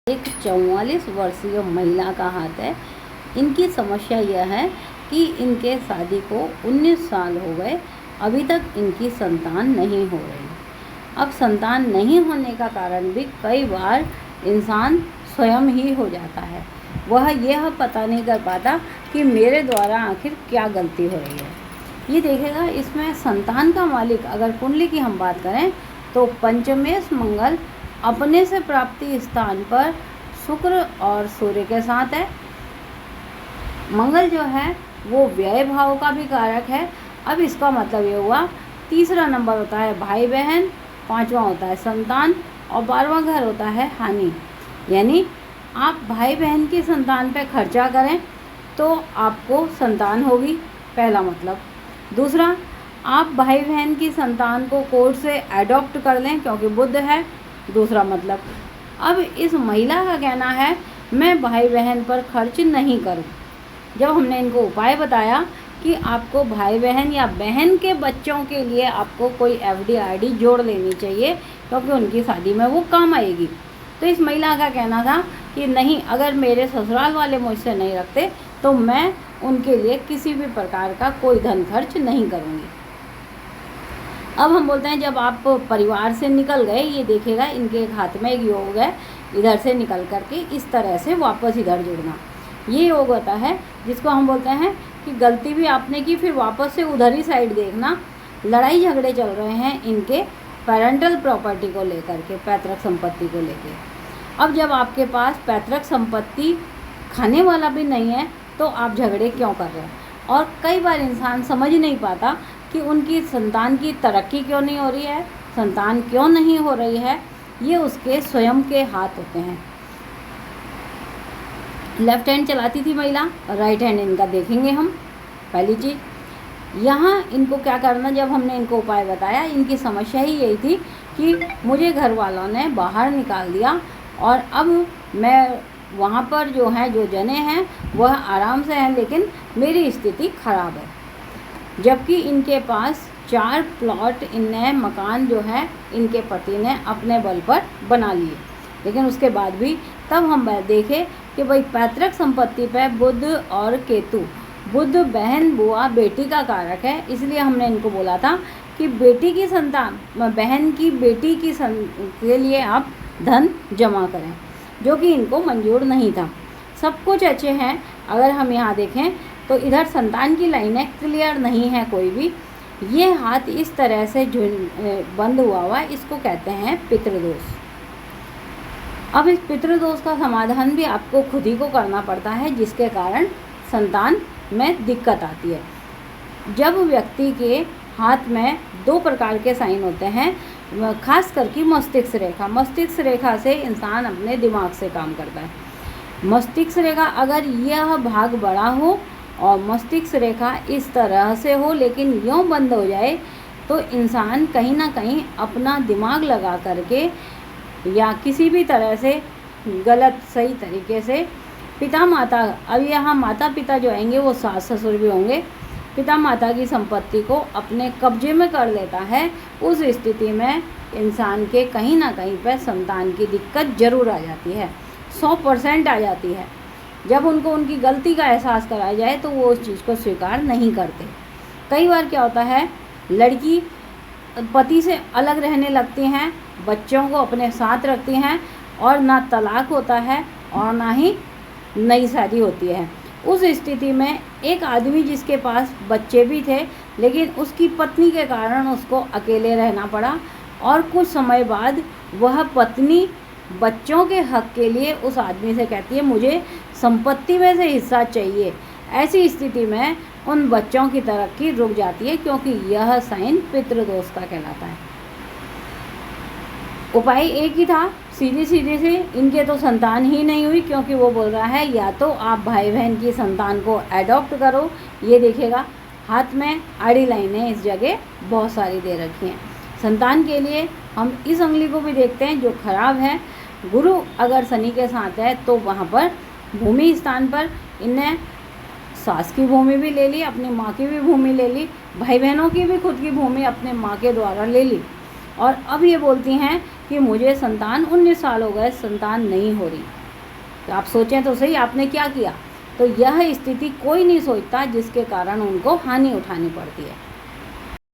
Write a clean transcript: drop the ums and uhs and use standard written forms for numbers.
एक 44 वर्षीय महिला का हाथ है। इनकी समस्या यह है कि इनके शादी को 19 साल हो गए, अभी तक इनकी संतान नहीं हो रही। अब संतान नहीं होने का कारण भी कई बार इंसान स्वयं ही हो जाता है। वह यह पता नहीं कर पाता कि मेरे द्वारा आखिर क्या गलती हो रही है। ये देखेगा, इसमें संतान का मालिक अगर कुंडली की हम बात करें तो पंचमेश मंगल अपने से प्राप्ति स्थान पर शुक्र और सूर्य के साथ है। मंगल जो है वो व्यय भाव का भी कारक है। अब इसका मतलब ये हुआ, तीसरा नंबर होता है भाई बहन, पांचवा होता है संतान और 12वां घर होता है हानि। यानी आप भाई बहन की संतान पे खर्चा करें तो आपको संतान होगी, पहला मतलब। दूसरा, आप भाई बहन की संतान को कोर्ट से एडॉप्ट कर लें क्योंकि बुध है, दूसरा मतलब। अब इस महिला का कहना है मैं भाई बहन पर खर्च नहीं करूं। जब हमने इनको उपाय बताया कि आपको भाई बहन या बहन के बच्चों के लिए आपको कोई एफडी आरडी जोड़ लेनी चाहिए क्योंकि उनकी शादी में वो काम आएगी, तो इस महिला का कहना था कि नहीं, अगर मेरे ससुराल वाले मुझसे नहीं रखते तो मैं उनके लिए किसी भी प्रकार का कोई धन खर्च नहीं करूँगी। अब हम बोलते हैं जब आप परिवार से निकल गए, ये देखेगा इनके एक हाथ में एक योग है, इधर से निकल करके इस तरह से वापस इधर जुड़ना। ये योग होता है जिसको हम बोलते हैं कि गलती भी आपने की, फिर वापस से उधर ही साइड देखना। लड़ाई झगड़े चल रहे हैं इनके पेरेंटल प्रॉपर्टी को लेकर के, पैतृक संपत्ति को लेकर। अब जब आपके पास पैतृक संपत्ति खाने वाला भी नहीं है तो आप झगड़े क्यों कर रहे हैं। और कई बार इंसान समझ नहीं पाता कि उनकी संतान की तरक्की क्यों नहीं हो रही है, संतान क्यों नहीं हो रही है। ये उसके स्वयं के हाथ होते हैं। लेफ्ट हैंड चलाती थी महिला, राइट हैंड इनका देखेंगे हम। पहली चीज़ यहाँ इनको क्या करना, जब हमने इनको उपाय बताया, इनकी समस्या ही यही थी कि मुझे घर वालों ने बाहर निकाल दिया और अब मैं वहाँ पर जो हैं, जो जने हैं वह आराम से हैं, लेकिन मेरी स्थिति खराब है। जबकि इनके पास 4 प्लॉट, इनने मकान जो है इनके पति ने अपने बल पर बना लिए, लेकिन उसके बाद भी तब हम देखे कि भाई पैतृक संपत्ति पे बुध और केतु, बुध बहन बुआ बेटी का कारक है, इसलिए हमने इनको बोला था कि बेटी की संतान, बहन की बेटी की के लिए आप धन जमा करें, जो कि इनको मंजूर नहीं था। सब कुछ अच्छे हैं। अगर हम यहाँ देखें तो इधर संतान की लाइनें क्लियर नहीं है कोई भी। ये हाथ इस तरह से बंद हुआ, इसको कहते हैं पितृदोष। अब इस पितृदोष का समाधान भी आपको खुद ही को करना पड़ता है, जिसके कारण संतान में दिक्कत आती है। जब व्यक्ति के हाथ में 2 प्रकार के साइन होते हैं, खास करके मस्तिष्क रेखा, मस्तिष्क रेखा से इंसान अपने दिमाग से काम करता है। मस्तिष्क रेखा अगर यह भाग बड़ा हो और मस्तिष्क रेखा इस तरह से हो लेकिन यूँ बंद हो जाए तो इंसान कहीं ना कहीं अपना दिमाग लगा करके या किसी भी तरह से गलत सही तरीके से पिता माता, अब यहाँ माता पिता जो आएंगे वो सास ससुर भी होंगे, पिता माता की संपत्ति को अपने कब्जे में कर लेता है। उस स्थिति में इंसान के कहीं ना कहीं पर संतान की दिक्कत ज़रूर आ जाती है, 100% आ जाती है। जब उनको उनकी गलती का एहसास कराया जाए तो वो उस चीज़ को स्वीकार नहीं करते। कई बार क्या होता है, लड़की पति से अलग रहने लगती हैं, बच्चों को अपने साथ रखती हैं और ना तलाक होता है और ना ही नई शादी होती है। उस स्थिति में एक आदमी जिसके पास बच्चे भी थे लेकिन उसकी पत्नी के कारण उसको अकेले रहना पड़ा और कुछ समय बाद वह पत्नी बच्चों के हक के लिए उस आदमी से कहती है मुझे संपत्ति में से हिस्सा चाहिए। ऐसी स्थिति में उन बच्चों की तरक्की रुक जाती है क्योंकि यह साइन पितृदोष का कहलाता है। उपाय एक ही था, सीधे सीधे से। इनके तो संतान ही नहीं हुई क्योंकि वो बोल रहा है या तो आप भाई बहन की संतान को एडॉप्ट करो। ये देखेगा हाथ में आड़ी लाइनें इस जगह बहुत सारी दे रखी हैं। संतान के लिए हम इस उंगली को भी देखते हैं जो खराब है। गुरु अगर शनि के साथ है तो वहाँ पर भूमि स्थान पर इनने सास की भूमि भी ले ली, अपनी माँ की भी भूमि ले ली, भाई बहनों की भी खुद की भूमि अपने माँ के द्वारा ले ली। और अब ये बोलती हैं कि मुझे संतान 19 साल हो गए, संतान नहीं हो रही। तो आप सोचें तो सही, आपने क्या किया। तो यह स्थिति कोई नहीं सोचता जिसके कारण उनको हानि उठानी पड़ती है।